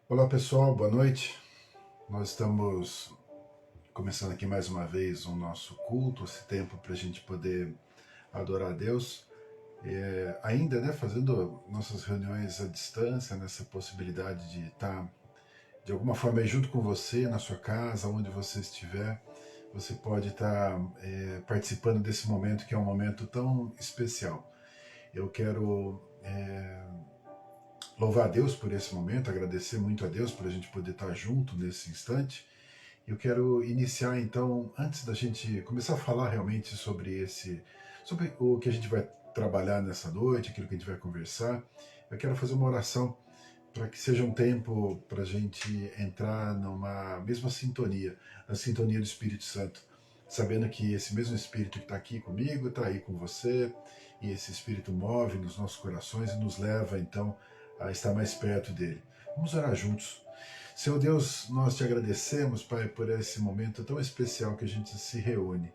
Olá pessoal, boa noite. Nós estamos começando aqui mais uma vez o nosso culto, esse tempo para a gente poder adorar a Deus. Ainda, né, fazendo nossas reuniões à distância, nessa possibilidade de estar de alguma forma aí junto com você, na sua casa, onde você estiver. Você pode estar participando desse momento que é um momento tão especial. Eu quero louvar a Deus por esse momento, agradecer muito a Deus por a gente poder estar junto nesse instante. Eu quero iniciar então, antes da gente começar a falar realmente sobre o que a gente vai trabalhar nessa noite, aquilo que a gente vai conversar, eu quero fazer uma oração para que seja um tempo para a gente entrar numa mesma sintonia, a sintonia do Espírito Santo, sabendo que esse mesmo Espírito que está aqui comigo, está aí com você, e esse Espírito move nos nossos corações e nos leva então a estar mais perto dele. Vamos orar juntos. Senhor Deus, nós te agradecemos, Pai, por esse momento tão especial que a gente se reúne.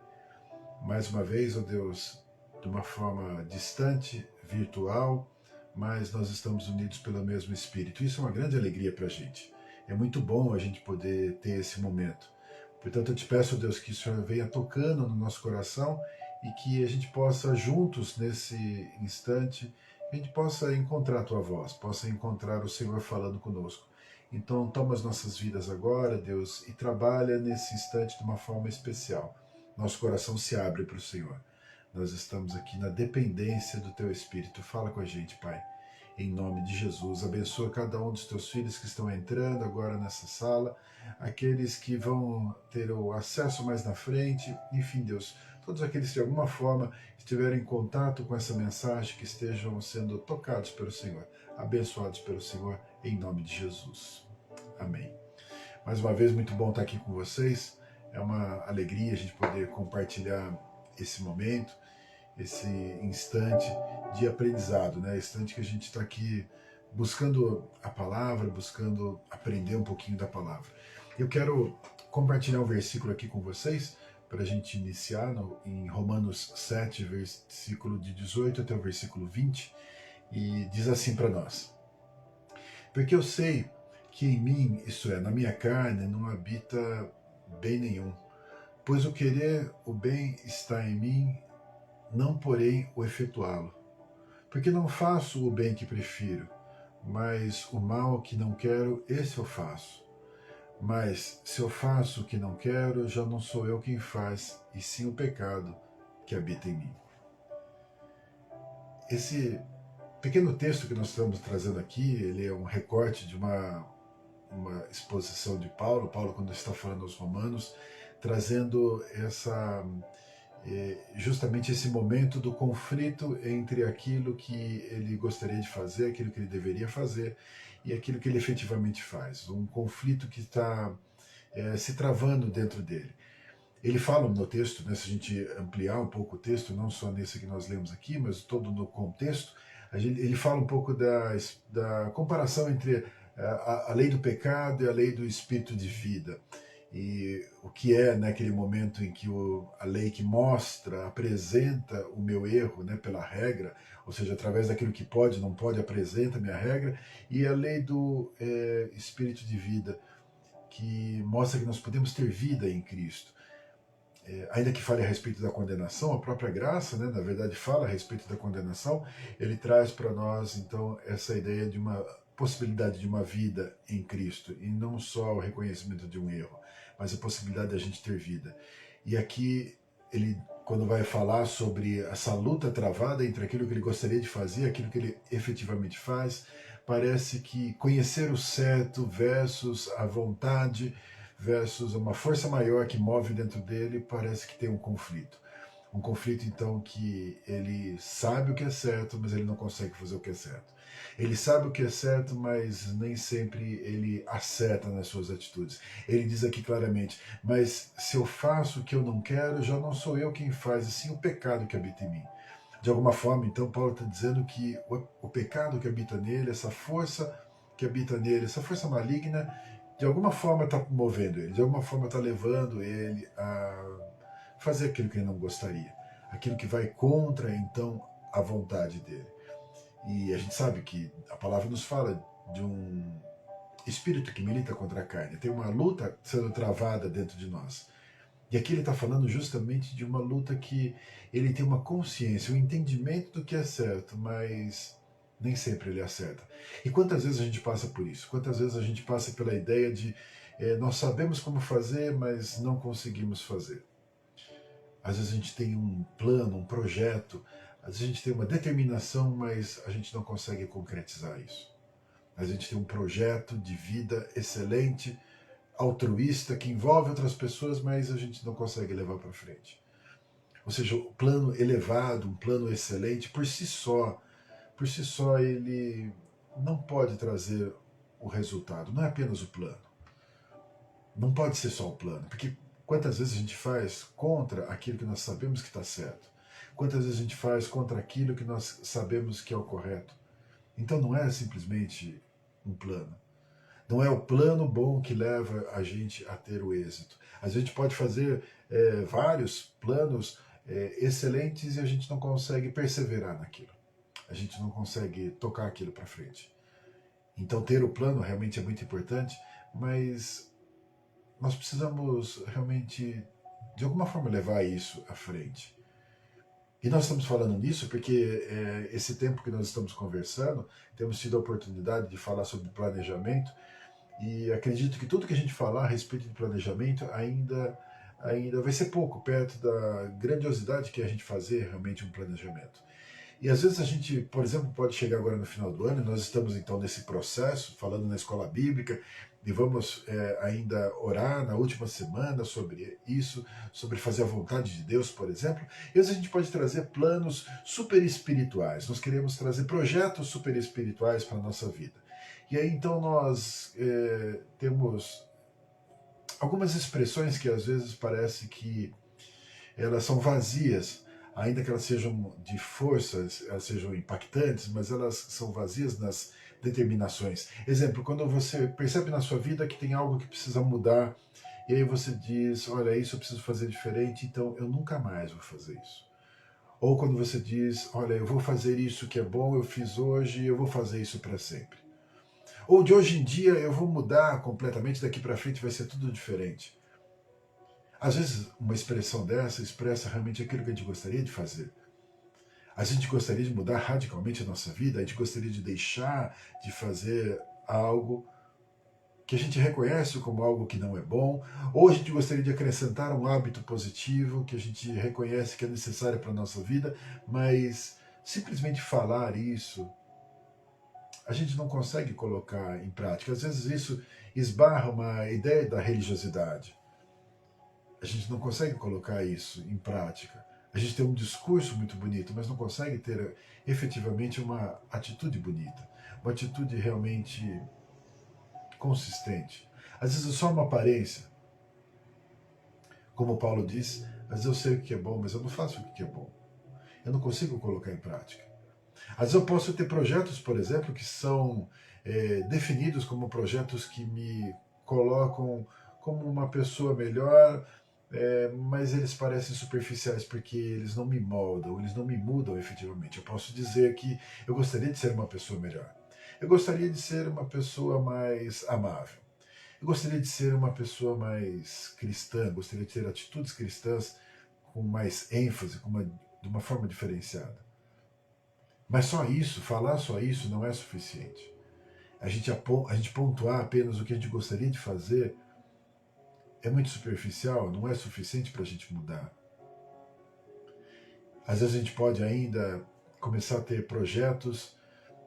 Mais uma vez, ó Deus, de uma forma distante, virtual, mas nós estamos unidos pelo mesmo Espírito. Isso é uma grande alegria para a gente. É muito bom a gente poder ter esse momento. Portanto, eu te peço, Deus, que o Senhor venha tocando no nosso coração e que a gente possa, juntos nesse instante, a gente possa encontrar a tua voz, possa encontrar o Senhor falando conosco. Então, toma as nossas vidas agora, Deus, e trabalha nesse instante de uma forma especial. Nosso coração se abre para o Senhor. Nós estamos aqui na dependência do Teu Espírito. Fala com a gente, Pai. Em nome de Jesus, abençoa cada um dos Teus filhos que estão entrando agora nessa sala, aqueles que vão ter o acesso mais na frente, enfim, Deus, todos aqueles que de alguma forma estiverem em contato com essa mensagem, que estejam sendo tocados pelo Senhor, abençoados pelo Senhor, em nome de Jesus. Amém. Mais uma vez, muito bom estar aqui com vocês. É uma alegria a gente poder compartilhar esse momento, esse instante de aprendizado, né? Instante que a gente está aqui buscando a palavra, buscando aprender um pouquinho da palavra. Eu quero compartilhar um versículo aqui com vocês para a gente iniciar em Romanos 7, versículo de 18 até o versículo 20, e diz assim para nós: Porque eu sei que em mim, isto é, na minha carne, não habita bem nenhum, pois o querer o bem está em mim, não porém o efetuá-lo. Porque não faço o bem que prefiro, mas o mal que não quero, esse eu faço. Mas se eu faço o que não quero, já não sou eu quem faz, e sim o pecado que habita em mim. Esse pequeno texto que nós estamos trazendo aqui, ele é um recorte de uma exposição de Paulo, quando está falando aos Romanos, trazendo justamente esse momento do conflito entre aquilo que ele gostaria de fazer, aquilo que ele deveria fazer e aquilo que ele efetivamente faz. Um conflito que está se travando dentro dele. Ele fala no texto, né, se a gente ampliar um pouco o texto, não só nesse que nós lemos aqui, mas todo no contexto, ele fala um pouco da comparação entre a lei do pecado e a lei do espírito de vida. E o que é naquele momento em que a lei que mostra, apresenta o meu erro, né, pela regra, ou seja, através daquilo que pode, não pode, apresenta a minha regra, e a lei do espírito de vida, que mostra que nós podemos ter vida em Cristo. Ainda que fale a respeito da condenação, a própria graça, né, na verdade, fala a respeito da condenação, ele traz para nós, então, essa ideia de uma possibilidade de uma vida em Cristo, e não só o reconhecimento de um erro, mas a possibilidade de a gente ter vida. E aqui, ele, quando vai falar sobre essa luta travada entre aquilo que ele gostaria de fazer e aquilo que ele efetivamente faz, parece que conhecer o certo versus a vontade versus uma força maior que move dentro dele, parece que tem um conflito. Um conflito, então, que ele sabe o que é certo, mas ele não consegue fazer o que é certo. Ele sabe o que é certo, mas nem sempre ele acerta nas suas atitudes. Ele diz aqui claramente: mas se eu faço o que eu não quero, já não sou eu quem faz, e sim o pecado que habita em mim. De alguma forma, então, Paulo está dizendo que o pecado que habita nele, essa força que habita nele, essa força maligna, de alguma forma está movendo ele, de alguma forma está levando ele a fazer aquilo que ele não gostaria, aquilo que vai contra, então, a vontade dele. E a gente sabe que a palavra nos fala de espírito que milita contra a carne. Tem uma luta sendo travada dentro de nós. E aqui ele está falando justamente de uma luta que ele tem uma consciência, um entendimento do que é certo, mas nem sempre ele acerta. E quantas vezes a gente passa por isso? Quantas vezes a gente passa pela ideia de nós sabemos como fazer, mas não conseguimos fazer. Às vezes a gente tem um plano, um projeto, às vezes a gente tem uma determinação, mas a gente não consegue concretizar isso. A gente tem um projeto de vida excelente, altruísta, que envolve outras pessoas, mas a gente não consegue levar para frente. Ou seja, o plano elevado, um plano excelente, por si só ele não pode trazer o resultado, não é apenas o plano. Não pode ser só o plano, porque quantas vezes a gente faz contra aquilo que nós sabemos que está certo? Quantas vezes a gente faz contra aquilo que nós sabemos que é o correto? Então não é simplesmente um plano. Não é o plano bom que leva a gente a ter o êxito. A gente pode fazer vários planos excelentes e a gente não consegue perseverar naquilo. A gente não consegue tocar aquilo para frente. Então ter o plano realmente é muito importante, mas nós precisamos realmente, de alguma forma, levar isso à frente. E nós estamos falando nisso porque esse tempo que nós estamos conversando, temos tido a oportunidade de falar sobre planejamento, e acredito que tudo que a gente falar a respeito de planejamento ainda vai ser pouco perto da grandiosidade que é a gente fazer realmente um planejamento. E às vezes a gente, por exemplo, pode chegar agora no final do ano, e nós estamos então nesse processo, falando na escola bíblica, e vamos ainda orar na última semana sobre isso, sobre fazer a vontade de Deus, por exemplo. E às vezes a gente pode trazer planos super espirituais, nós queremos trazer projetos super espirituais para a nossa vida. E aí então nós temos algumas expressões que às vezes parece que elas são vazias, ainda que elas sejam de forças, elas sejam impactantes, mas elas são vazias nas determinações. Exemplo, quando você percebe na sua vida que tem algo que precisa mudar, e aí você diz, olha, isso eu preciso fazer diferente, então eu nunca mais vou fazer isso. Ou quando você diz, olha, eu vou fazer isso que é bom, eu fiz hoje, eu vou fazer isso para sempre. Ou de hoje em dia eu vou mudar completamente, daqui para frente vai ser tudo diferente. Às vezes, uma expressão dessa expressa realmente aquilo que a gente gostaria de fazer. A gente gostaria de mudar radicalmente a nossa vida, a gente gostaria de deixar de fazer algo que a gente reconhece como algo que não é bom, ou a gente gostaria de acrescentar um hábito positivo que a gente reconhece que é necessário para a nossa vida, mas simplesmente falar isso, a gente não consegue colocar em prática. Às vezes isso esbarra uma ideia da religiosidade. A gente não consegue colocar isso em prática. A gente tem um discurso muito bonito, mas não consegue ter efetivamente uma atitude bonita, uma atitude realmente consistente. Às vezes é só uma aparência. Como Paulo diz, às vezes eu sei o que é bom, mas eu não faço o que é bom. Eu não consigo colocar em prática. Às vezes eu posso ter projetos, por exemplo, que são definidos como projetos que me colocam como uma pessoa melhor, mas eles parecem superficiais porque eles não me moldam, eles não me mudam efetivamente. Eu posso dizer que eu gostaria de ser uma pessoa melhor. Eu gostaria de ser uma pessoa mais amável. Eu gostaria de ser uma pessoa mais cristã, gostaria de ter atitudes cristãs com mais ênfase, de uma forma diferenciada. Mas só isso, falar só isso não é suficiente. A gente pontuar apenas o que a gente gostaria de fazer é muito superficial, não é suficiente para a gente mudar. Às vezes a gente pode ainda começar a ter projetos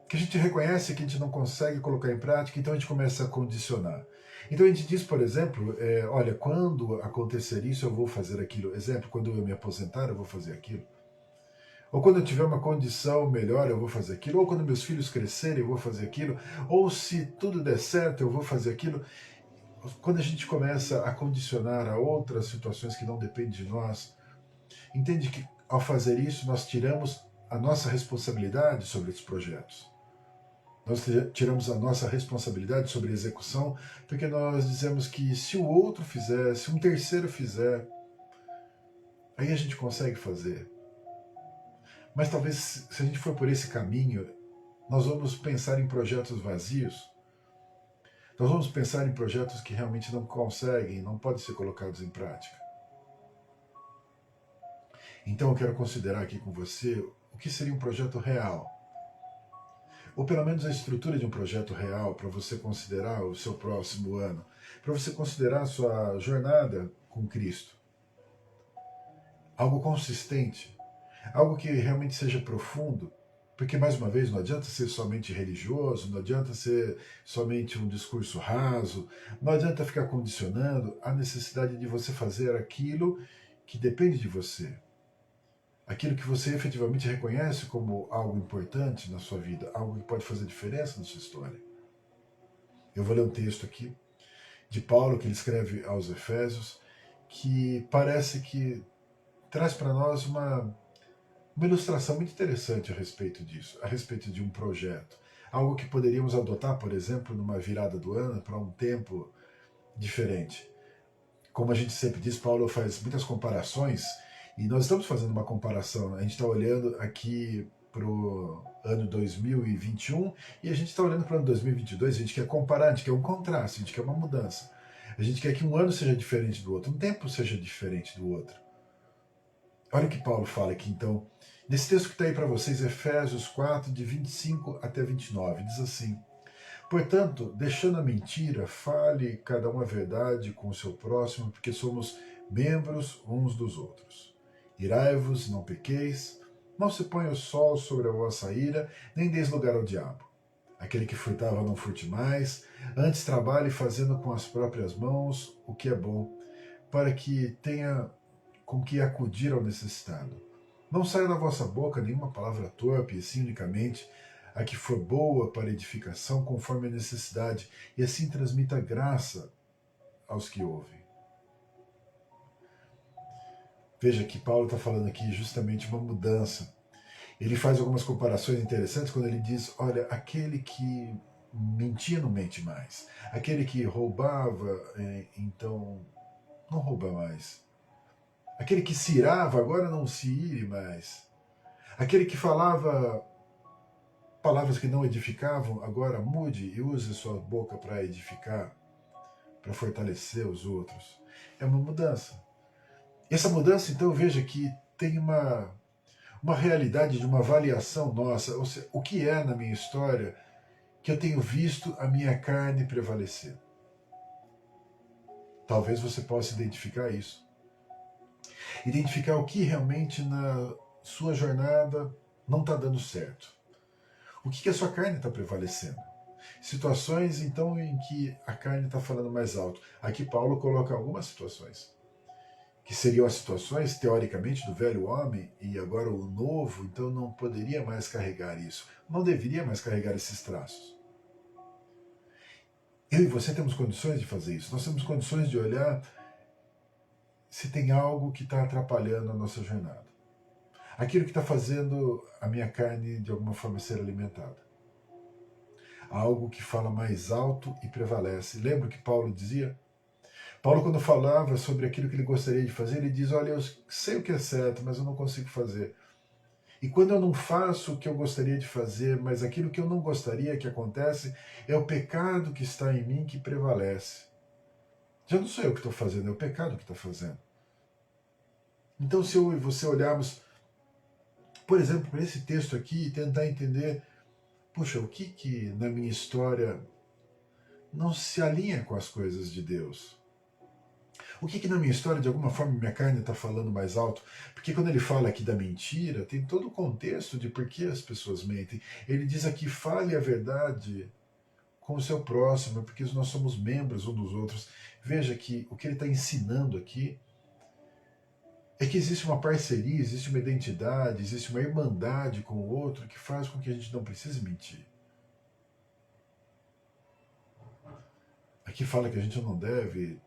que a gente reconhece que a gente não consegue colocar em prática, então a gente começa a condicionar. Então a gente diz, por exemplo, olha, quando acontecer isso eu vou fazer aquilo. Exemplo, quando eu me aposentar eu vou fazer aquilo. Ou quando eu tiver uma condição melhor eu vou fazer aquilo. Ou quando meus filhos crescerem eu vou fazer aquilo. Ou se tudo der certo eu vou fazer aquilo. Quando a gente começa a condicionar a outras situações que não dependem de nós, entende que ao fazer isso nós tiramos a nossa responsabilidade sobre esses projetos. Nós tiramos a nossa responsabilidade sobre a execução, porque nós dizemos que se o outro fizer, se um terceiro fizer, aí a gente consegue fazer. Mas talvez se a gente for por esse caminho, nós vamos pensar em projetos vazios. Nós vamos pensar em projetos que realmente não conseguem, não podem ser colocados em prática. Então eu quero considerar aqui com você o que seria um projeto real, ou pelo menos a estrutura de um projeto real para você considerar o seu próximo ano, para você considerar a sua jornada com Cristo. Algo consistente, algo que realmente seja profundo, porque, mais uma vez, não adianta ser somente religioso, não adianta ser somente um discurso raso, não adianta ficar condicionando a necessidade de você fazer aquilo que depende de você. Aquilo que você efetivamente reconhece como algo importante na sua vida, algo que pode fazer diferença na sua história. Eu vou ler um texto aqui de Paulo, que ele escreve aos Efésios, que parece que traz para nós uma ilustração muito interessante a respeito disso, a respeito de um projeto. Algo que poderíamos adotar, por exemplo, numa virada do ano para um tempo diferente. Como a gente sempre diz, Paulo faz muitas comparações, e nós estamos fazendo uma comparação. A gente está olhando aqui para o ano 2021 e a gente está olhando para o ano 2022. A gente quer comparar, a gente quer um contraste, a gente quer uma mudança. A gente quer que um ano seja diferente do outro, um tempo seja diferente do outro. Olha o que Paulo fala aqui, então, nesse texto que está aí para vocês, Efésios 4, de 25 até 29, diz assim: portanto, deixando a mentira, fale cada um a verdade com o seu próximo, porque somos membros uns dos outros. Irai-vos, não pequeis, não se ponha o sol sobre a vossa ira, nem deis lugar ao diabo. Aquele que furtava não furte mais, antes trabalhe fazendo com as próprias mãos o que é bom, para que tenha com que acudir ao necessitado. Não saia da vossa boca nenhuma palavra torpe, e sim unicamente a que for boa para edificação, conforme a necessidade, e assim transmita graça aos que ouvem. Veja que Paulo está falando aqui justamente uma mudança. Ele faz algumas comparações interessantes quando ele diz, olha, aquele que mentia não mente mais. Aquele que roubava, então não rouba mais. Aquele que se irava, agora não se ire mais. Aquele que falava palavras que não edificavam, agora mude e use sua boca para edificar, para fortalecer os outros. É uma mudança. E essa mudança, então, veja que tem uma realidade de uma avaliação nossa, ou seja, o que é na minha história que eu tenho visto a minha carne prevalecer. Talvez você possa identificar isso. Identificar o que realmente na sua jornada não está dando certo. O que a sua carne está prevalecendo? Situações, então, em que a carne está falando mais alto. Aqui Paulo coloca algumas situações, que seriam as situações, teoricamente, do velho homem, e agora o novo, então não poderia mais carregar isso. Não deveria mais carregar esses traços. Eu e você temos condições de fazer isso. Nós temos condições de olhar se tem algo que está atrapalhando a nossa jornada. Aquilo que está fazendo a minha carne, de alguma forma, ser alimentada. Algo que fala mais alto e prevalece. Lembra o que Paulo dizia? Paulo, quando falava sobre aquilo que ele gostaria de fazer, ele diz, olha, eu sei o que é certo, mas eu não consigo fazer. E quando eu não faço o que eu gostaria de fazer, mas aquilo que eu não gostaria que acontece, é o pecado que está em mim que prevalece. Já não sou eu que estou fazendo, é o pecado que está fazendo. Então, se eu e você olharmos, por exemplo, para esse texto aqui e tentar entender, puxa, o que na minha história não se alinha com as coisas de Deus? O que na minha história, de alguma forma, minha carne está falando mais alto? Porque quando ele fala aqui da mentira, tem todo o contexto de por que as pessoas mentem. Ele diz aqui, fale a verdade com o seu próximo, porque nós somos membros um dos outros. Veja que o que ele está ensinando aqui é que existe uma parceria, existe uma identidade, existe uma irmandade com o outro que faz com que a gente não precise mentir. Aqui fala que a gente não deve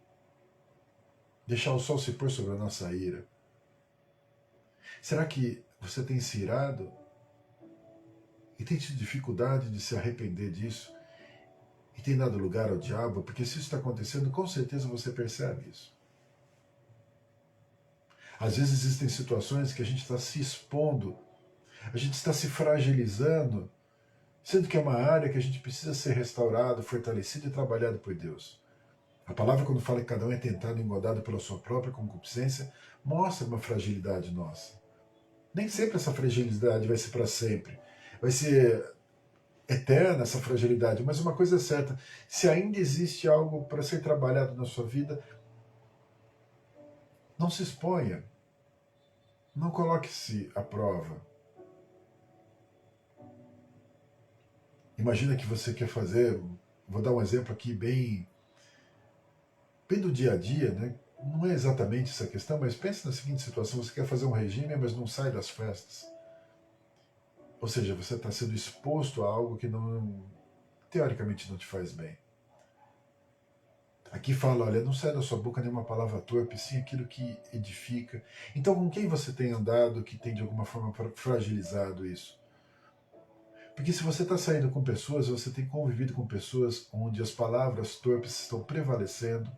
deixar o sol se pôr sobre a nossa ira. Será que você tem se irado e tem tido dificuldade de se arrepender disso e tem dado lugar ao diabo? Porque se isso está acontecendo, com certeza você percebe isso. Às vezes existem situações que a gente está se expondo, a gente está se fragilizando, sendo que é uma área que a gente precisa ser restaurado, fortalecido e trabalhado por Deus. A palavra, quando fala que cada um é tentado e engodado pela sua própria concupiscência, mostra uma fragilidade nossa. Nem sempre essa fragilidade vai ser para sempre. Vai ser eterna essa fragilidade, mas uma coisa é certa, se ainda existe algo para ser trabalhado na sua vida, não se exponha, não coloque-se à prova. Imagina que você quer fazer, vou dar um exemplo aqui bem do dia a dia, né? Não é exatamente essa questão, mas pense na seguinte situação, você quer fazer um regime, mas não sai das festas. Ou seja, você está sendo exposto a algo que teoricamente não te faz bem. Aqui fala, olha, não sai da sua boca nenhuma palavra torpe, sim aquilo que edifica. Então, com quem você tem andado que tem de alguma forma fragilizado isso? Porque se você está saindo com pessoas, você tem convivido com pessoas onde as palavras torpes estão prevalecendo,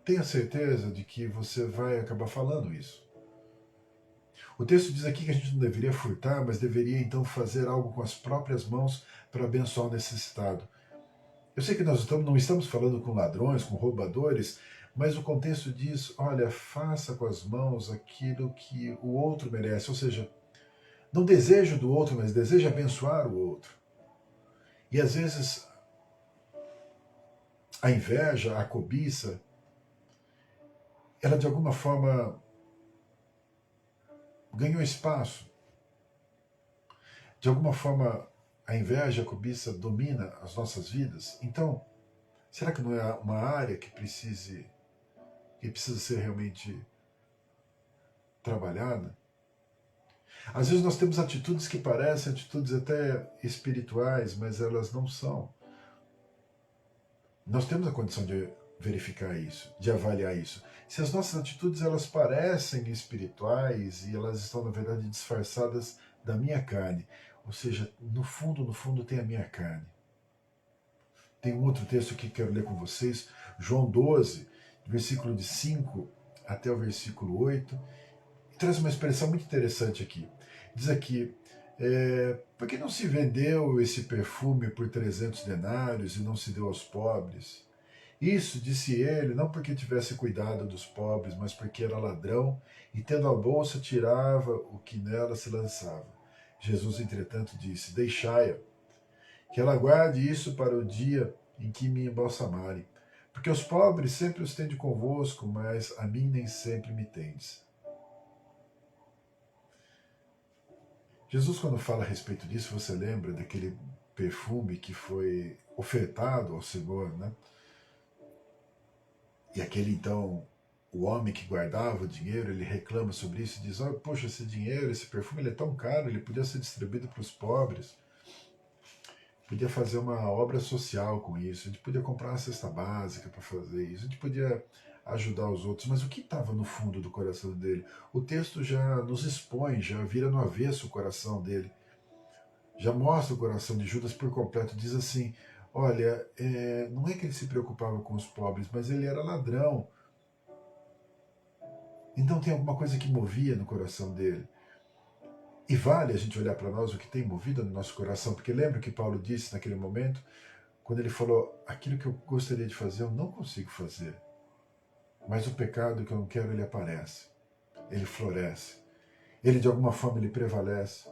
tenha certeza de que você vai acabar falando isso. O texto diz aqui que a gente não deveria furtar, mas deveria então fazer algo com as próprias mãos para abençoar o necessitado. Eu sei que nós não estamos falando com ladrões, com roubadores, mas o contexto diz, olha, faça com as mãos aquilo que o outro merece, ou seja, não desejo do outro, mas deseja abençoar o outro. E às vezes a inveja, a cobiça, ela de alguma forma ganhou espaço. De alguma forma a inveja, a cobiça domina as nossas vidas. Então, será que não é uma área que precisa ser realmente trabalhada? Às vezes nós temos atitudes que parecem atitudes até espirituais, mas elas não são. Nós temos a condição de verificar isso, de avaliar isso. Se as nossas atitudes elas parecem espirituais e elas estão na verdade disfarçadas da minha carne, ou seja, no fundo tem a minha carne. Tem um outro texto que quero ler com vocês, João 12, versículo de 5 até o versículo 8, e traz uma expressão muito interessante aqui. Diz aqui, por que não se vendeu esse perfume por 300 denários e não se deu aos pobres? Isso, disse ele, não porque tivesse cuidado dos pobres, mas porque era ladrão e, tendo a bolsa, tirava o que nela se lançava. Jesus, entretanto, disse, deixai-a, que ela guarde isso para o dia em que me embalsamarem. Porque os pobres sempre os tende convosco, mas a mim nem sempre me tendes. Jesus, quando fala a respeito disso, você lembra daquele perfume que foi ofertado ao Senhor, né? E aquele, então, o homem que guardava o dinheiro, ele reclama sobre isso e diz, oh, poxa, esse dinheiro, esse perfume, ele é tão caro, ele podia ser distribuído para os pobres. Podia fazer uma obra social com isso, a gente podia comprar uma cesta básica para fazer isso, a gente podia ajudar os outros, mas o que estava no fundo do coração dele? O texto já nos expõe, já vira no avesso o coração dele, já mostra o coração de Judas por completo, diz assim, olha, não é que ele se preocupava com os pobres, mas ele era ladrão, então tem alguma coisa que movia no coração dele. E vale a gente olhar para nós o que tem movido no nosso coração, porque lembra que Paulo disse naquele momento, quando ele falou, aquilo que eu gostaria de fazer eu não consigo fazer, mas o pecado que eu não quero, ele aparece, ele floresce, ele de alguma forma ele prevalece.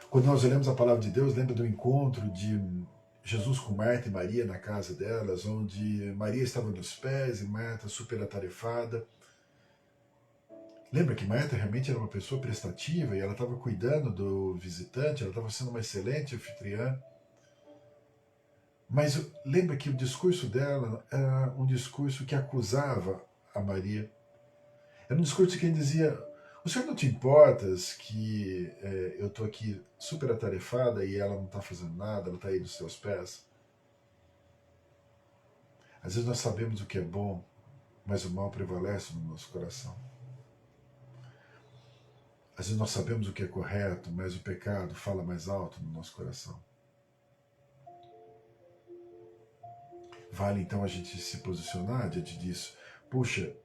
Quando nós olhamos a palavra de Deus, lembra do encontro de Jesus com Marta e Maria na casa delas, onde Maria estava nos pés e Marta super atarefada. Lembra que Marta realmente era uma pessoa prestativa e ela estava cuidando do visitante, ela estava sendo uma excelente anfitriã. Mas lembra que o discurso dela era um discurso que acusava a Maria. Era um discurso que ele dizia, o senhor não te importas que eu estou aqui super atarefada e ela não está fazendo nada, ela está aí nos seus pés? Às vezes nós sabemos o que é bom, mas o mal prevalece no nosso coração. Às vezes nós sabemos o que é correto, mas o pecado fala mais alto no nosso coração. Vale então a gente se posicionar diante disso. Puxa,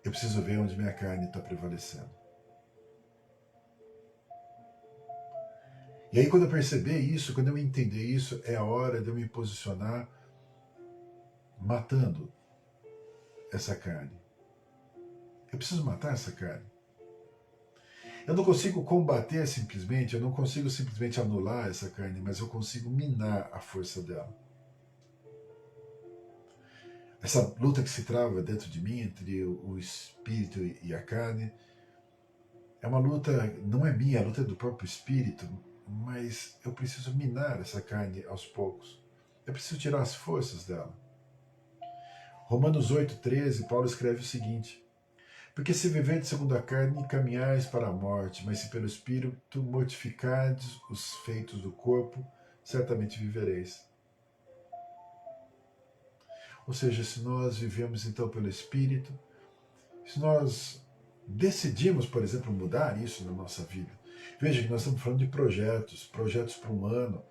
eu preciso ver onde minha carne está prevalecendo. E aí quando eu perceber isso, quando eu entender isso, é a hora de eu me posicionar matando essa carne. Eu preciso matar essa carne. Eu não consigo combater simplesmente, eu não consigo simplesmente anular essa carne, mas eu consigo minar a força dela. Essa luta que se trava dentro de mim entre o espírito e a carne é uma luta, não é minha, a luta é do próprio espírito, mas eu preciso minar essa carne aos poucos. Eu preciso tirar as forças dela. Romanos 8,13, Paulo escreve o seguinte: porque se viverdes segundo a carne, caminhais para a morte, mas se pelo Espírito mortificardes os feitos do corpo, certamente vivereis. Ou seja, se nós vivemos então pelo Espírito, se nós decidimos, por exemplo, mudar isso na nossa vida, veja que nós estamos falando de projetos para um ano,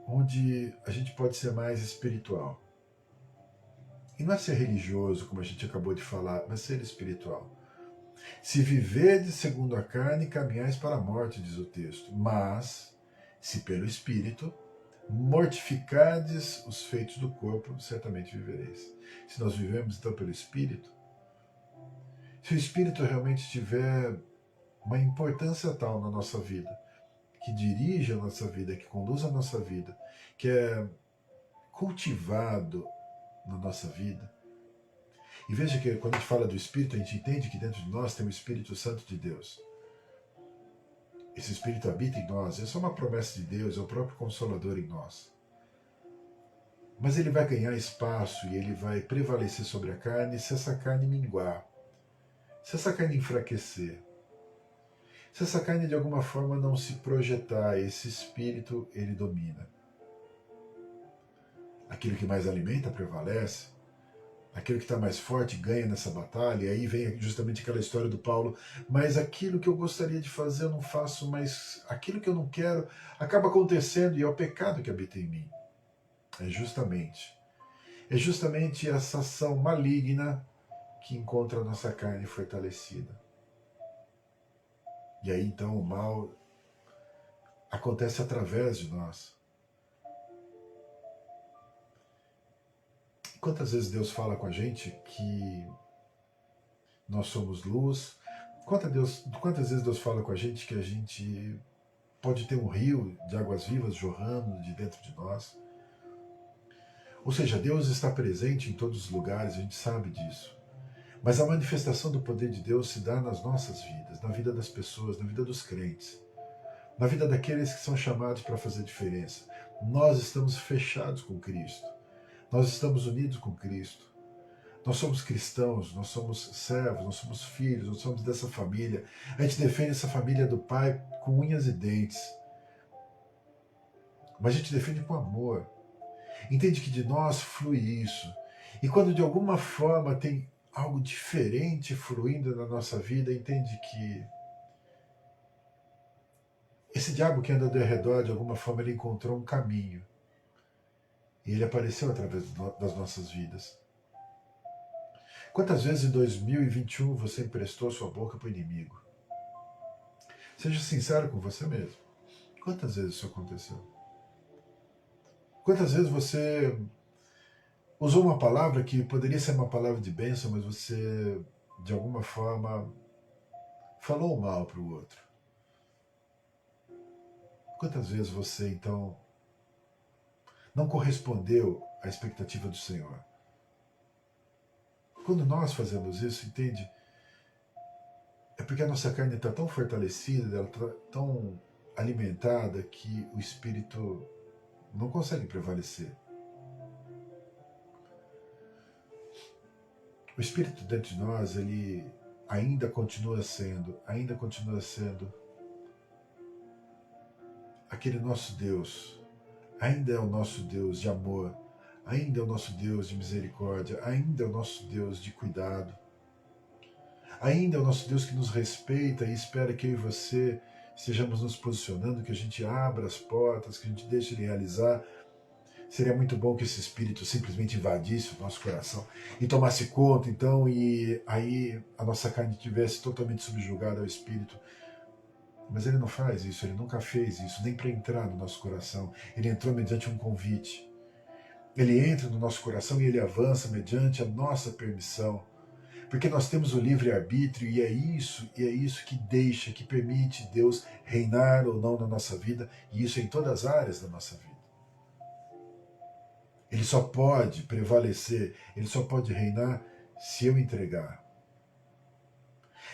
onde a gente pode ser mais espiritual. E não é ser religioso, como a gente acabou de falar, mas ser espiritual. Se viverdes segundo a carne, caminhais para a morte, diz o texto. Mas, se pelo Espírito mortificardes os feitos do corpo, certamente vivereis. Se nós vivemos então pelo Espírito, se o Espírito realmente tiver uma importância tal na nossa vida, que dirige a nossa vida, que conduz a nossa vida, que é cultivado na nossa vida. E veja que quando a gente fala do Espírito, a gente entende que dentro de nós tem o Espírito Santo de Deus. Esse Espírito habita em nós, essa é uma promessa de Deus, é o próprio Consolador em nós. Mas ele vai ganhar espaço e ele vai prevalecer sobre a carne se essa carne minguar, se essa carne enfraquecer, se essa carne de alguma forma não se projetar, esse Espírito ele domina. Aquilo que mais alimenta prevalece, aquele que está mais forte ganha nessa batalha, e aí vem justamente aquela história do Paulo, mas aquilo que eu gostaria de fazer eu não faço, mas aquilo que eu não quero acaba acontecendo e é o pecado que habita em mim. É justamente essa ação maligna que encontra a nossa carne fortalecida. E aí então o mal acontece através de nós. Quantas vezes Deus fala com a gente que nós somos luz? Quantas vezes Deus fala com a gente que a gente pode ter um rio de águas vivas jorrando de dentro de nós? Ou seja, Deus está presente em todos os lugares, a gente sabe disso. Mas a manifestação do poder de Deus se dá nas nossas vidas, na vida das pessoas, na vida dos crentes, na vida daqueles que são chamados para fazer diferença. Nós estamos fechados com Cristo. Nós estamos unidos com Cristo. Nós somos cristãos, nós somos servos, nós somos filhos, nós somos dessa família. A gente defende essa família do Pai com unhas e dentes. Mas a gente defende com amor. Entende que de nós flui isso. E quando de alguma forma tem algo diferente fluindo na nossa vida, entende que esse diabo que anda ao redor, de alguma forma, ele encontrou um caminho. E ele apareceu através das nossas vidas. Quantas vezes em 2021 você emprestou sua boca para o inimigo? Seja sincero com você mesmo. Quantas vezes isso aconteceu? Quantas vezes você usou uma palavra que poderia ser uma palavra de bênção, mas você, de alguma forma, falou mal para o outro? Quantas vezes você, então, não correspondeu à expectativa do Senhor? Quando nós fazemos isso, entende? É porque a nossa carne está tão fortalecida, ela está tão alimentada que o Espírito não consegue prevalecer. O Espírito dentro de nós, ele ainda continua sendo aquele nosso Deus, ainda é o nosso Deus de amor, ainda é o nosso Deus de misericórdia, ainda é o nosso Deus de cuidado, ainda é o nosso Deus que nos respeita e espera que eu e você estejamos nos posicionando, que a gente abra as portas, que a gente deixe Ele realizar. Seria muito bom que esse Espírito simplesmente invadisse o nosso coração e tomasse conta, então, e aí a nossa carne estivesse totalmente subjugada ao Espírito. Mas ele não faz isso, ele nunca fez isso, nem para entrar no nosso coração. Ele entrou mediante um convite. Ele entra no nosso coração e ele avança mediante a nossa permissão. Porque nós temos o livre-arbítrio e é isso que deixa, que permite Deus reinar ou não na nossa vida, e isso em todas as áreas da nossa vida. Ele só pode prevalecer, ele só pode reinar se eu entregar.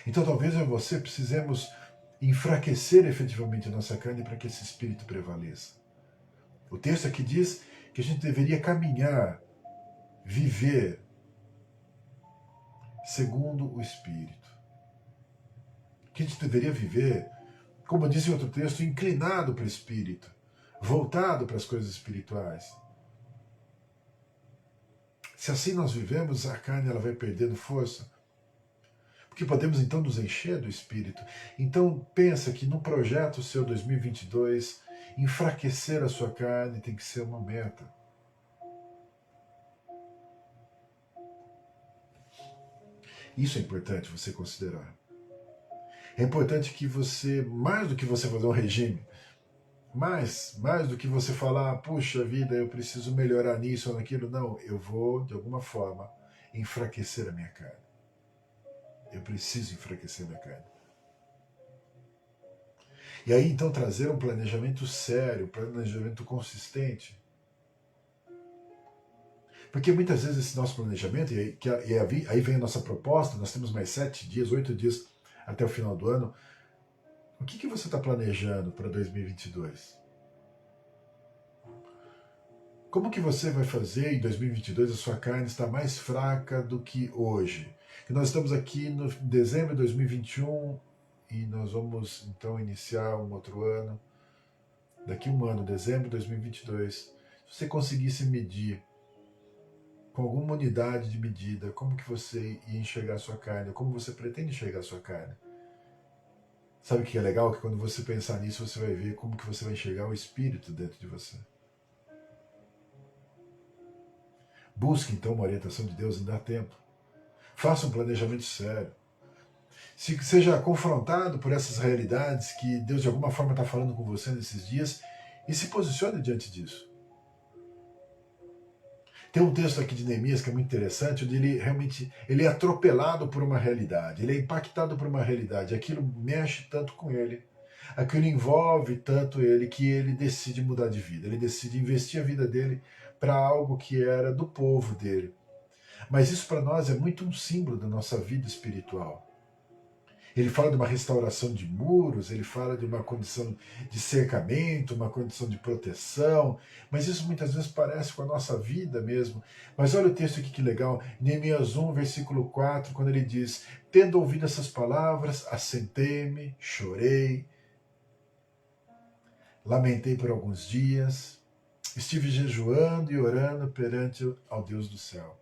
Então talvez eu e você precisemos enfraquecer efetivamente a nossa carne para que esse espírito prevaleça. O texto aqui diz que a gente deveria caminhar, viver segundo o Espírito. Que a gente deveria viver, como diz em outro texto, inclinado para o Espírito, voltado para as coisas espirituais. Se assim nós vivemos, a carne ela vai perdendo força. Porque podemos então nos encher do Espírito. Então pensa que no projeto seu 2022, enfraquecer a sua carne tem que ser uma meta. Isso é importante você considerar. É importante que você, mais do que você fazer um regime, mais do que você falar, puxa vida, eu preciso melhorar nisso ou naquilo, não, eu vou, de alguma forma, enfraquecer a minha carne. Eu preciso enfraquecer a minha carne. E aí, então, trazer um planejamento sério, um planejamento consistente. Porque muitas vezes esse nosso planejamento, aí vem a nossa proposta, nós temos mais 7 dias, 8 dias até o final do ano. O que você está planejando para 2022? Como que você vai fazer em 2022 a sua carne estar mais fraca do que hoje? Que nós estamos aqui no dezembro de 2021 e nós vamos então iniciar um outro ano. Daqui um ano, dezembro de 2022. Se você conseguisse medir com alguma unidade de medida como que você ia enxergar a sua carne, como você pretende enxergar a sua carne. Sabe o que é legal? Que quando você pensar nisso, você vai ver como que você vai enxergar o Espírito dentro de você. Busque então uma orientação de Deus, ainda há tempo. Faça um planejamento sério. Seja confrontado por essas realidades que Deus de alguma forma está falando com você nesses dias e se posicione diante disso. Tem um texto aqui de Neemias que é muito interessante, onde ele é atropelado por uma realidade, ele é impactado por uma realidade, aquilo mexe tanto com ele, aquilo envolve tanto ele, que ele decide mudar de vida, ele decide investir a vida dele para algo que era do povo dele. Mas isso para nós é muito um símbolo da nossa vida espiritual. Ele fala de uma restauração de muros, ele fala de uma condição de cercamento, uma condição de proteção, mas isso muitas vezes parece com a nossa vida mesmo. Mas olha o texto aqui que legal, Neemias 1, versículo 4, quando ele diz: tendo ouvido essas palavras, assentei-me, chorei, lamentei por alguns dias, estive jejuando e orando perante ao Deus do céu.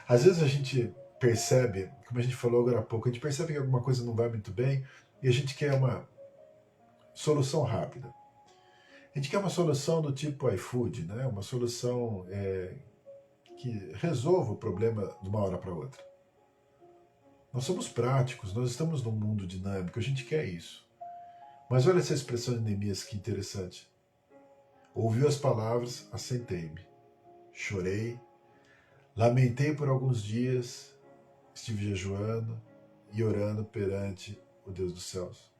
Às vezes a gente percebe, como a gente falou agora há pouco, a gente percebe que alguma coisa não vai muito bem e a gente quer uma solução rápida. A gente quer uma solução do tipo iFood, né? Uma solução que resolva o problema de uma hora para outra. Nós somos práticos, nós estamos num mundo dinâmico, a gente quer isso. Mas olha essa expressão de Neemias, que interessante. Ouviu as palavras, assentei-me, chorei, lamentei por alguns dias, estive jejuando e orando perante o Deus dos céus.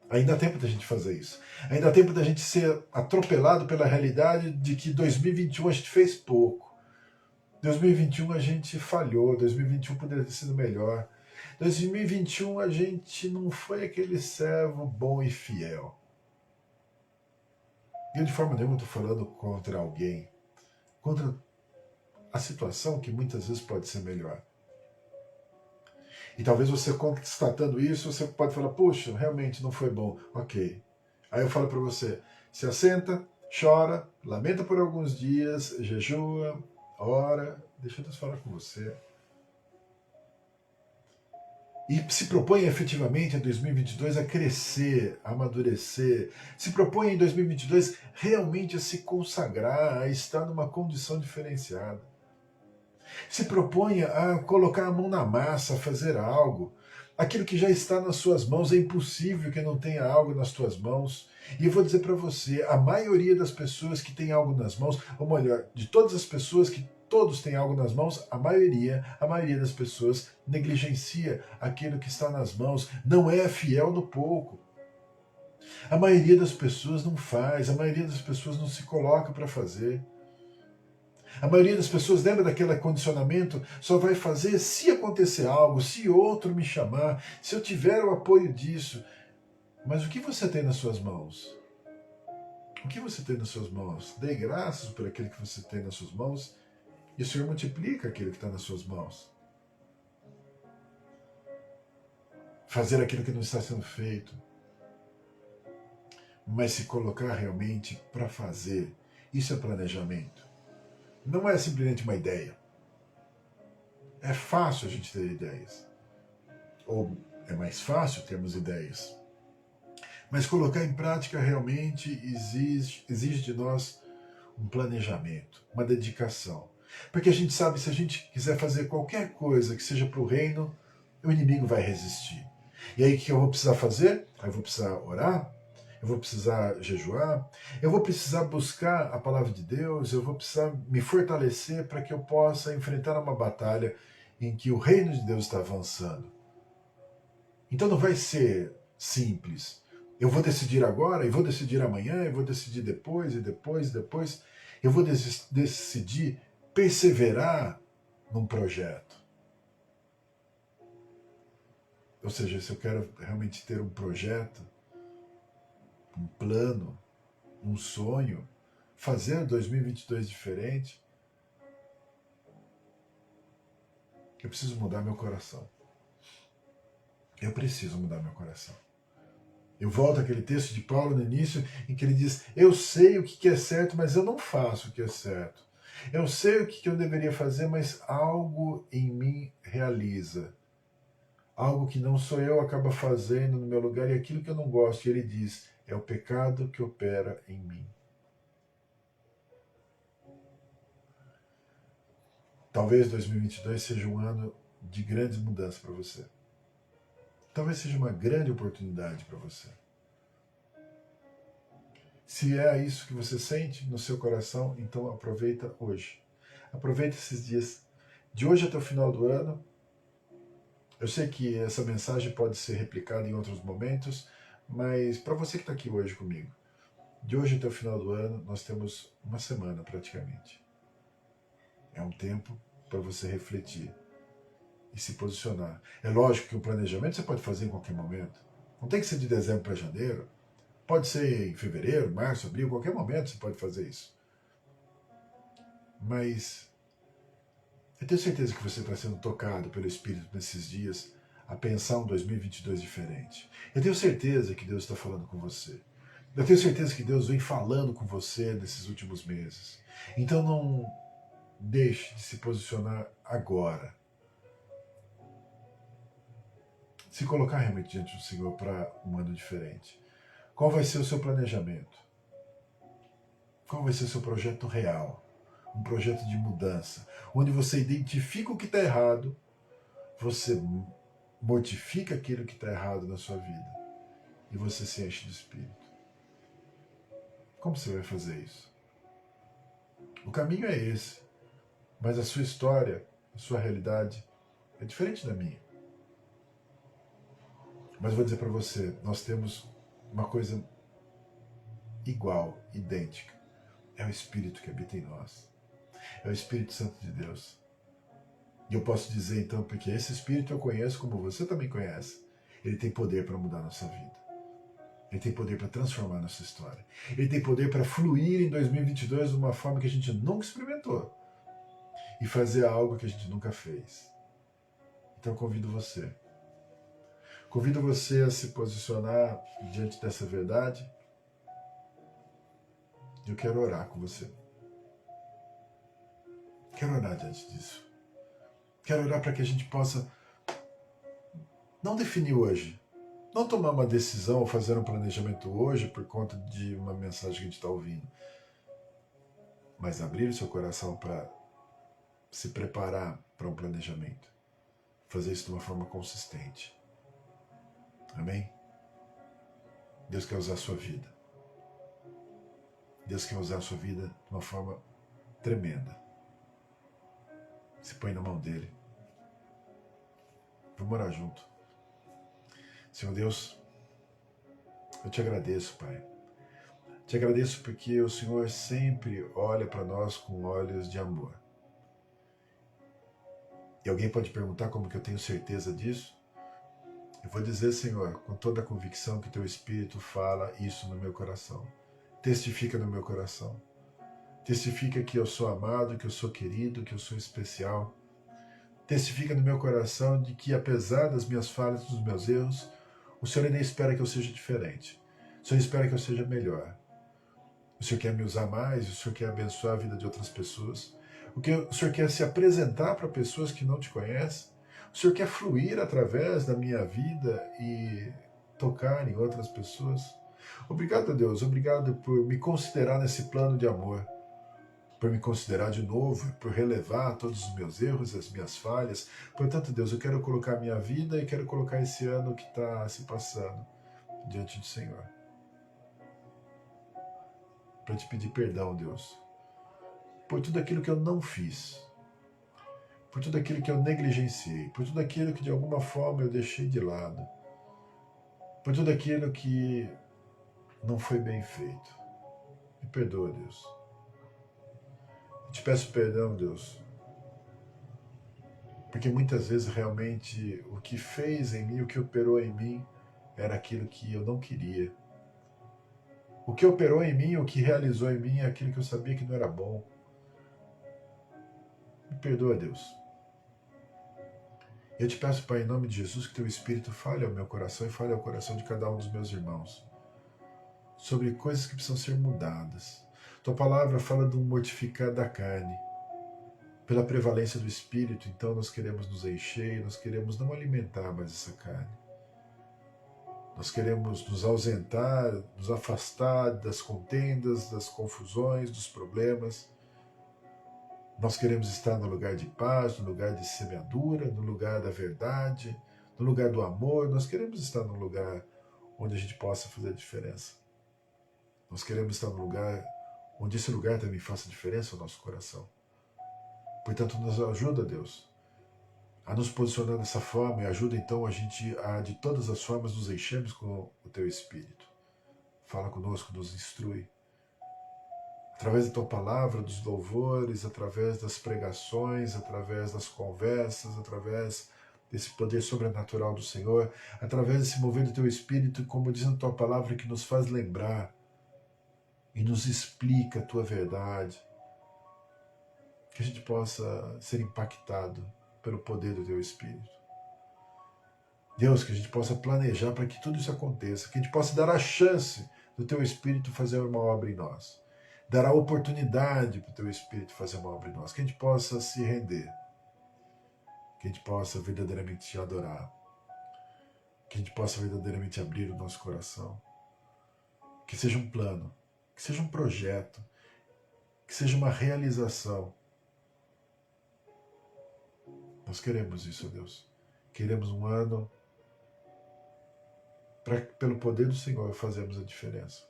Ainda há tempo da gente fazer isso. Ainda há tempo da gente ser atropelado pela realidade de que 2021 a gente fez pouco. 2021 a gente falhou, 2021 poderia ter sido melhor. 2021 a gente não foi aquele servo bom e fiel. E de forma nenhuma eu estou falando contra alguém, contra a situação que muitas vezes pode ser melhor. E talvez você constatando isso, você pode falar, puxa, realmente não foi bom. Ok. Aí eu falo para você, se assenta, chora, lamenta por alguns dias, jejua, ora, deixa Deus falar com você. E se propõe efetivamente em 2022 a crescer, a amadurecer. Se propõe em 2022 realmente a se consagrar, a estar numa condição diferenciada. Se proponha a colocar a mão na massa, a fazer algo, Aquilo que já está nas suas mãos, é impossível que não tenha algo nas tuas mãos. E eu vou dizer para você, a maioria das pessoas que tem algo nas mãos, ou melhor, de todas as pessoas que todos têm algo nas mãos, a maioria das pessoas negligencia aquilo que está nas mãos, não é fiel no pouco. A maioria das pessoas não faz, a maioria das pessoas não se coloca para fazer. A maioria das pessoas lembra daquele condicionamento, só vai fazer se acontecer algo, se outro me chamar, se eu tiver o apoio disso. Mas o que você tem nas suas mãos? O que você tem nas suas mãos? Dê graças por aquilo que você tem nas suas mãos e o Senhor multiplica aquilo que está nas suas mãos. Fazer aquilo que não está sendo feito, mas se colocar realmente para fazer, isso é planejamento. Não é simplesmente uma ideia. É fácil a gente ter ideias. Ou é mais fácil termos ideias. Mas colocar em prática realmente exige de nós um planejamento, uma dedicação. Porque a gente sabe, se a gente quiser fazer qualquer coisa que seja para o reino, o inimigo vai resistir. E aí o que eu vou precisar fazer? Eu vou precisar orar, eu vou precisar jejuar, eu vou precisar buscar a palavra de Deus, eu vou precisar me fortalecer para que eu possa enfrentar uma batalha em que o reino de Deus está avançando. Então não vai ser simples. Eu vou decidir agora, eu vou decidir amanhã, eu vou decidir depois, e depois, e depois. Eu vou decidir perseverar num projeto. Ou seja, se eu quero realmente ter um projeto, um plano, um sonho, fazer 2022 diferente, eu preciso mudar meu coração. Eu preciso mudar meu coração. Eu volto àquele texto de Paulo no início, em que ele diz: eu sei o que é certo, mas eu não faço o que é certo. Eu sei o que eu deveria fazer, mas algo em mim realiza. Algo que não sou eu acaba fazendo no meu lugar, e aquilo que eu não gosto. E ele diz: é o pecado que opera em mim. Talvez 2022 seja um ano de grandes mudanças para você. Talvez seja uma grande oportunidade para você. Se é isso que você sente no seu coração, então aproveita hoje. Aproveita esses dias, de hoje até o final do ano. Eu sei que essa mensagem pode ser replicada em outros momentos, mas para você que está aqui hoje comigo, de hoje até o final do ano, nós temos uma semana praticamente. É um tempo para você refletir e se posicionar. É lógico que o planejamento você pode fazer em qualquer momento. Não tem que ser de dezembro para janeiro. Pode ser em fevereiro, março, abril, qualquer momento você pode fazer isso. Mas eu tenho certeza que você está sendo tocado pelo Espírito nesses dias a pensar um 2022 diferente. Eu tenho certeza que Deus está falando com você. Eu tenho certeza que Deus vem falando com você nesses últimos meses. Então não deixe de se posicionar agora. Se colocar realmente diante do Senhor para um ano diferente. Qual vai ser o seu planejamento? Qual vai ser o seu projeto real? Um projeto de mudança, onde você identifica o que está errado, você mortifica aquilo que está errado na sua vida e você se enche de Espírito. Como você vai fazer isso? O caminho é esse, mas a sua história, a sua realidade é diferente da minha. Mas vou dizer para você, nós temos uma coisa igual, idêntica. É o Espírito que habita em nós. É o Espírito Santo de Deus. E eu posso dizer então, porque esse Espírito eu conheço como você também conhece. Ele tem poder para mudar a nossa vida. Ele tem poder para transformar a nossa história. Ele tem poder para fluir em 2022 de uma forma que a gente nunca experimentou. E fazer algo que a gente nunca fez. Então eu convido você. Convido você a se posicionar diante dessa verdade. Eu quero orar com você. Quero orar diante disso. Quero orar para que a gente possa não definir hoje, não tomar uma decisão ou fazer um planejamento hoje por conta de uma mensagem que a gente está ouvindo, mas abrir o seu coração para se preparar para um planejamento. Fazer isso de uma forma consistente. Amém? Deus quer usar a sua vida. Deus quer usar a sua vida de uma forma tremenda. Se põe na mão dele. Vamos orar junto. Senhor Deus, eu te agradeço, Pai. Te agradeço porque o Senhor sempre olha para nós com olhos de amor. E alguém pode perguntar como que eu tenho certeza disso? Eu vou dizer, Senhor, com toda a convicção que Teu Espírito fala isso no meu coração. Testifica no meu coração. Testifica que eu sou amado, que eu sou querido, que eu sou especial. Testifica no meu coração de que, apesar das minhas falhas, dos meus erros, o Senhor ainda espera que eu seja diferente. O Senhor espera que eu seja melhor. O Senhor quer me usar mais, o Senhor quer abençoar a vida de outras pessoas. O Senhor quer se apresentar para pessoas que não te conhecem. O Senhor quer fluir através da minha vida e tocar em outras pessoas. Obrigado, Deus. Obrigado por me considerar nesse plano de amor. Por me considerar de novo, por relevar todos os meus erros, as minhas falhas. Portanto, Deus, eu quero colocar a minha vida e quero colocar esse ano que está se passando diante do Senhor. Para te pedir perdão, Deus, por tudo aquilo que eu não fiz, por tudo aquilo que eu negligenciei, por tudo aquilo que de alguma forma eu deixei de lado, por tudo aquilo que não foi bem feito. Me perdoa, Deus. Eu te peço perdão, Deus, porque muitas vezes realmente o que fez em mim, o que operou em mim, era aquilo que eu não queria. O que operou em mim, o que realizou em mim, é aquilo que eu sabia que não era bom. Me perdoa, Deus. Eu te peço, Pai, em nome de Jesus, que Teu Espírito fale ao meu coração e fale ao coração de cada um dos meus irmãos sobre coisas que precisam ser mudadas. Tua palavra fala do mortificar da carne. Pela prevalência do Espírito, então nós queremos nos encher, nós queremos não alimentar mais essa carne. Nós queremos nos ausentar, nos afastar das contendas, das confusões, dos problemas. Nós queremos estar no lugar de paz, no lugar de semeadura, no lugar da verdade, no lugar do amor. Nós queremos estar num lugar onde a gente possa fazer a diferença. Nós queremos estar num lugar onde esse lugar também faça diferença ao nosso coração. Portanto, nos ajuda, Deus, a nos posicionar dessa forma e ajuda então a gente a, de todas as formas, nos enchermos com o Teu Espírito. Fala conosco, nos instrui. Através da Tua palavra, dos louvores, através das pregações, através das conversas, através desse poder sobrenatural do Senhor, através desse mover do Teu Espírito, como diz na Tua palavra, que nos faz lembrar e nos explica a Tua verdade, que a gente possa ser impactado pelo poder do Teu Espírito. Deus, que a gente possa planejar para que tudo isso aconteça, que a gente possa dar a chance do Teu Espírito fazer uma obra em nós, dar a oportunidade para o Teu Espírito fazer uma obra em nós, que a gente possa se render, que a gente possa verdadeiramente te adorar, que a gente possa verdadeiramente abrir o nosso coração, que seja um plano, que seja um projeto, que seja uma realização. Nós queremos isso, Deus. Queremos um ano para, pelo poder do Senhor, fazermos a diferença.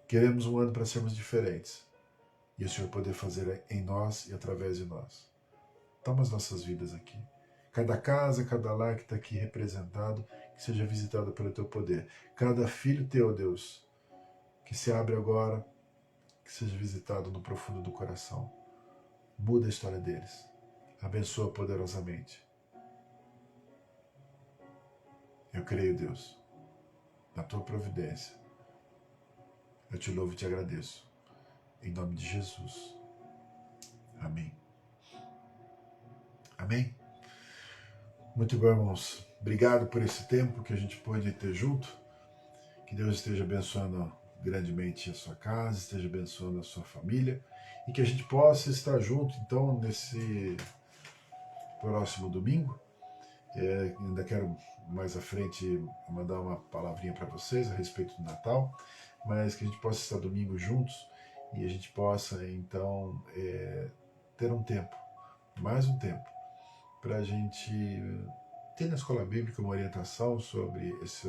Queremos um ano para sermos diferentes e o Senhor poder fazer em nós e através de nós. Toma as nossas vidas aqui. Cada casa, cada lar que está aqui representado, que seja visitado pelo Teu poder. Cada filho Teu, Deus, que se abre agora, que seja visitado no profundo do coração. Muda a história deles. Abençoa poderosamente. Eu creio, Deus, na Tua providência. Eu te louvo e te agradeço. Em nome de Jesus. Amém. Amém? Muito bom, irmãos. Obrigado por esse tempo que a gente pôde ter junto. Que Deus esteja abençoando grandemente a sua casa, esteja abençoando a sua família e que a gente possa estar junto, então, nesse próximo domingo. Ainda quero mais à frente mandar uma palavrinha para vocês a respeito do Natal, mas que a gente possa estar domingo juntos e a gente possa, então, ter um tempo, mais um tempo, para a gente ter na escola bíblica uma orientação sobre esse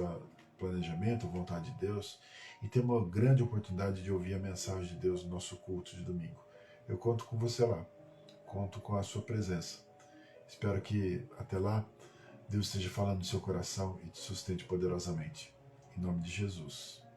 planejamento, vontade de Deus, e ter uma grande oportunidade de ouvir a mensagem de Deus no nosso culto de domingo. Eu conto com você lá, conto com a sua presença. Espero que até lá Deus esteja falando no seu coração e te sustente poderosamente. Em nome de Jesus.